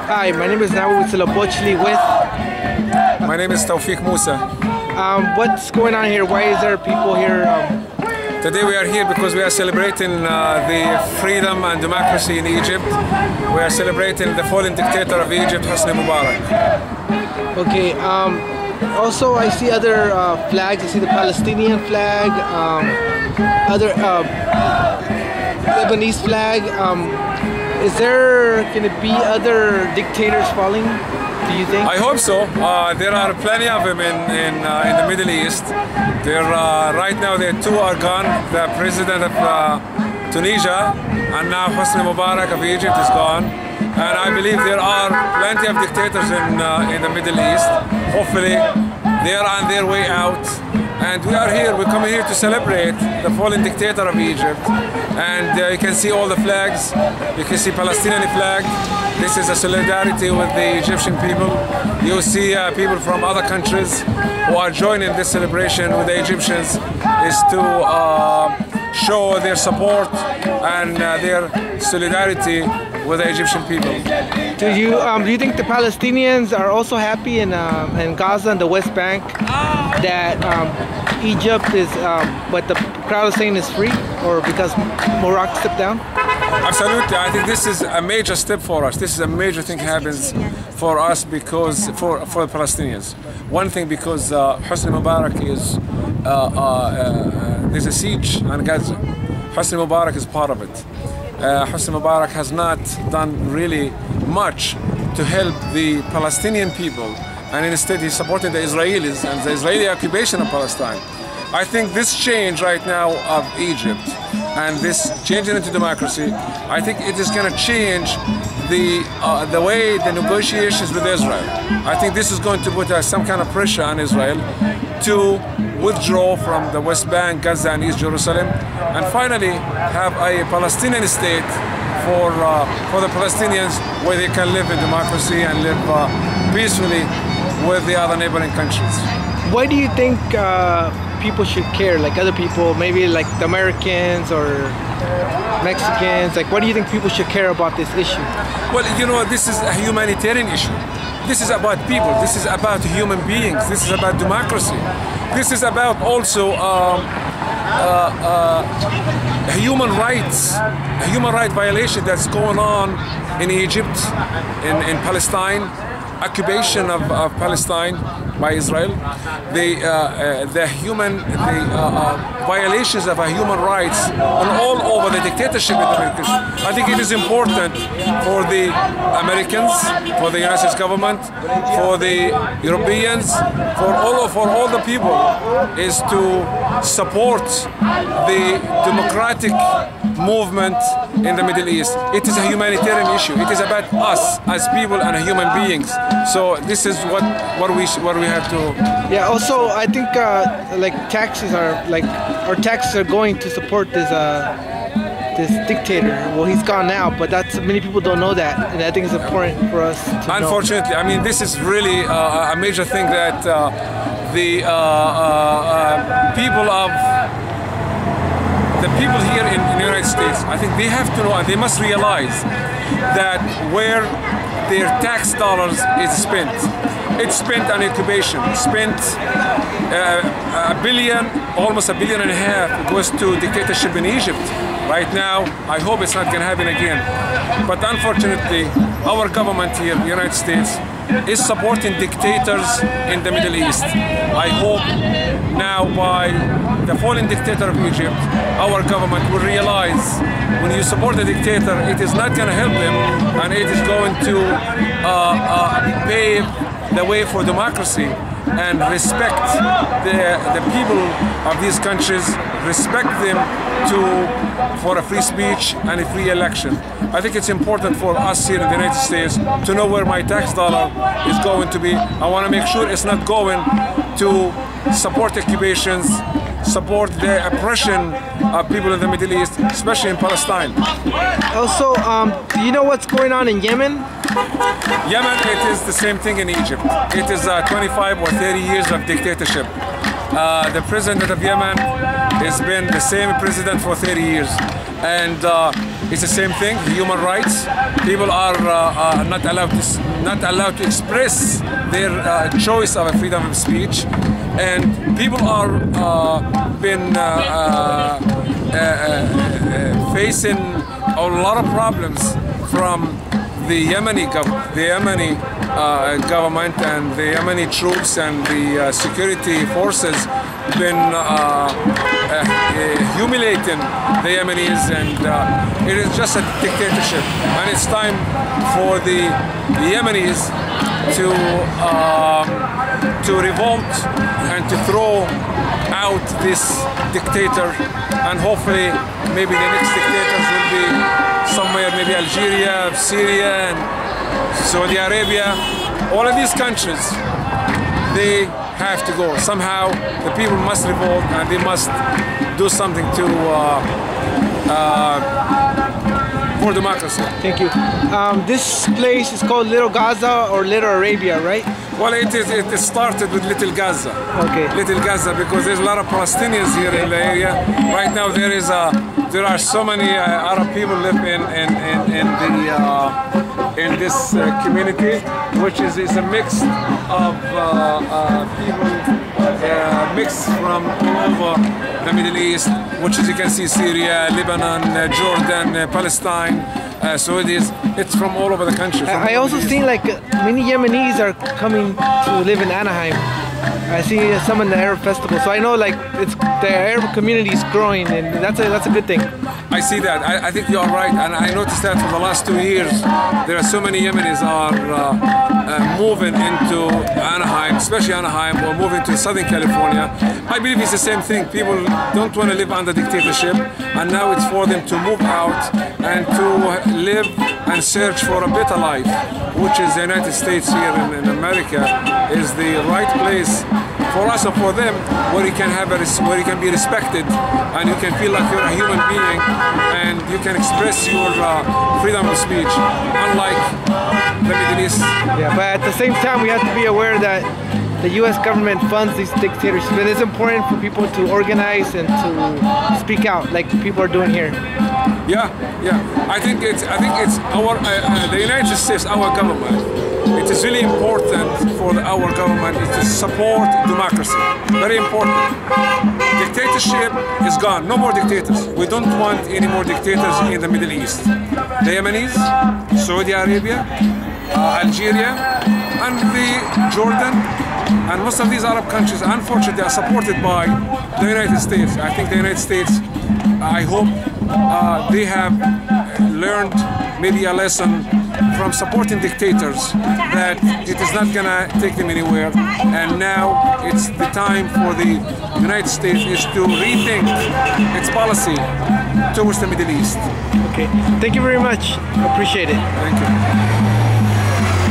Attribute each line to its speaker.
Speaker 1: Hi, my name is with.
Speaker 2: My name is Tawfieq Mousa.
Speaker 1: What's going on here? Why is there people here?
Speaker 2: Today we are here because we are celebrating the freedom and democracy in Egypt. We are celebrating the fallen dictator of Egypt, Hosni Mubarak.
Speaker 1: Okay. Also, I see other flags. I see the Palestinian flag, other Lebanese flag. Is there going to be other dictators falling? Do you think?
Speaker 2: I hope so. There are plenty of them in the Middle East. Right now, two are gone. The president of Tunisia and now Hosni Mubarak of Egypt is gone. And I believe there are plenty of dictators in the Middle East. Hopefully, they are on their way out. And we are here, we're coming here to celebrate the fallen dictator of Egypt. And you can see all the flags. You can see Palestinian flag. This is a solidarity with the Egyptian people. You see people from other countries who are joining this celebration with the Egyptians is to show their support and their solidarity with the Egyptian people.
Speaker 1: Do you think the Palestinians are also happy in Gaza and the West Bank that Egypt is what the crowd is saying is free, or because Morocco stepped down?
Speaker 2: Absolutely, I think this is a major step for us. This is a major thing happens for us because for the Palestinians. One thing because Hosni Mubarak is there's a siege on Gaza. Hosni Mubarak is part of it. Hosni Mubarak has not done really much to help the Palestinian people, and instead he's supporting the Israelis and the Israeli occupation of Palestine. I think this change right now of Egypt and this changing into democracy, I think it is going to change the way the negotiations with Israel. I think this is going to put some kind of pressure on Israel to withdraw from the West Bank, Gaza and East Jerusalem, and finally have a Palestinian state for the Palestinians where they can live in democracy and live peacefully with the other neighboring countries.
Speaker 1: Why do you think people should care, like other people, maybe like the Americans or Mexicans? Like, why do you think people should care about this issue?
Speaker 2: Well, you know, this is a humanitarian issue. This is about people. This is about human beings. This is about democracy. This is about also human rights, a human right violation that's going on in Egypt, in Palestine, occupation of Palestine by Israel, the violations of human rights and all over the dictatorship in the Middle East. I think it is important for the Americans, for the United States government, for the Europeans, for all the people, is to support the democratic movement in the Middle East. It is a humanitarian issue. It is about us as people and human beings. So this is what we have to.
Speaker 1: Yeah. Also, I think like taxes are our taxes are going to support this dictator. Well, he's gone now, but many people don't know that, and I think it's important for us to
Speaker 2: Unfortunately,
Speaker 1: know.
Speaker 2: I mean, this is really a major thing that the people here in the United States, I think they have to know and they must realize that where their tax dollars is spent. It's spent on incubation, spent $1 billion, almost $1.5 billion goes to dictatorship in Egypt. Right now, I hope it's not going to happen again. But unfortunately, our government here in the United States is supporting dictators in the Middle East. I hope now by the fallen dictator of Egypt, our government will realize when you support the dictator, it is not going to help them, and it is going to pave the way for democracy and respect the people of these countries, respect them for a free speech and a free election. I think it's important for us here in the United States to know where my tax dollar is going to be. I want to make sure it's not going to support occupations, support the oppression of people in the Middle East, especially in Palestine.
Speaker 1: Also, do you know what's going on in Yemen?
Speaker 2: Yemen, it is the same thing in Egypt. It is 25 or 30 years of dictatorship. The president of Yemen has been the same president for 30 years. And it's the same thing. Human rights. People are not allowed to express their choice of a freedom of speech, and people are been facing a lot of problems from the Yemeni government and the Yemeni troops and the security forces been humiliating the Yemenis, and it is just a dictatorship, and it's time for the Yemenis to revolt and to throw out this dictator, and hopefully maybe the next dictators will be somewhere, maybe Algeria, Syria, and Saudi Arabia. All of these countries, they have to go. Somehow the people must revolt, and they must do something for democracy.
Speaker 1: Thank you. This place is called Little Gaza or Little Arabia, right?
Speaker 2: Well, it started with Little Gaza.
Speaker 1: Okay.
Speaker 2: Little Gaza, because there's a lot of Palestinians here in the area. Right now there are so many Arab people live in this community, which is a mix of people mixed from all over the Middle East, which is, you can see, Syria, Lebanon, Jordan, Palestine. So it's from all over the country.
Speaker 1: I also seen like many Yemenis are coming to live in Anahiem. I see some in the Arab festival, so I know like the Arab community is growing, and that's a good thing.
Speaker 2: I see that. I think you are right, and I noticed that for the last 2 years there are so many Yemenis are moving into Anahiem, especially Anahiem, or moving to Southern California. I believe it's the same thing. People don't want to live under dictatorship, and now it's for them to move out and to live and search for a better life, which is the United States here in America is the right place for us and for them, where you can where you can be respected, and you can feel like you're a human being, and you can express your freedom of speech, unlike the Middle East.
Speaker 1: Yeah, but at the same time, we have to be aware that the U.S. government funds these dictatorships, and it's important for people to organize and to speak out, like people are doing here.
Speaker 2: Yeah. I think it's our the United States, our government. It is really important for our government to support democracy. Very important. Dictatorship is gone. No more dictators. We don't want any more dictators in the Middle East. The Yemenis, Saudi Arabia, Algeria, and the Jordan, and most of these Arab countries, unfortunately, are supported by the United States. I think the United States, I hope they have learned maybe a lesson from supporting dictators, that it is not gonna take them anywhere, and now it's the time for the United States is to rethink its policy towards the Middle East.
Speaker 1: Okay, thank you very much. Appreciate it.
Speaker 2: Thank you.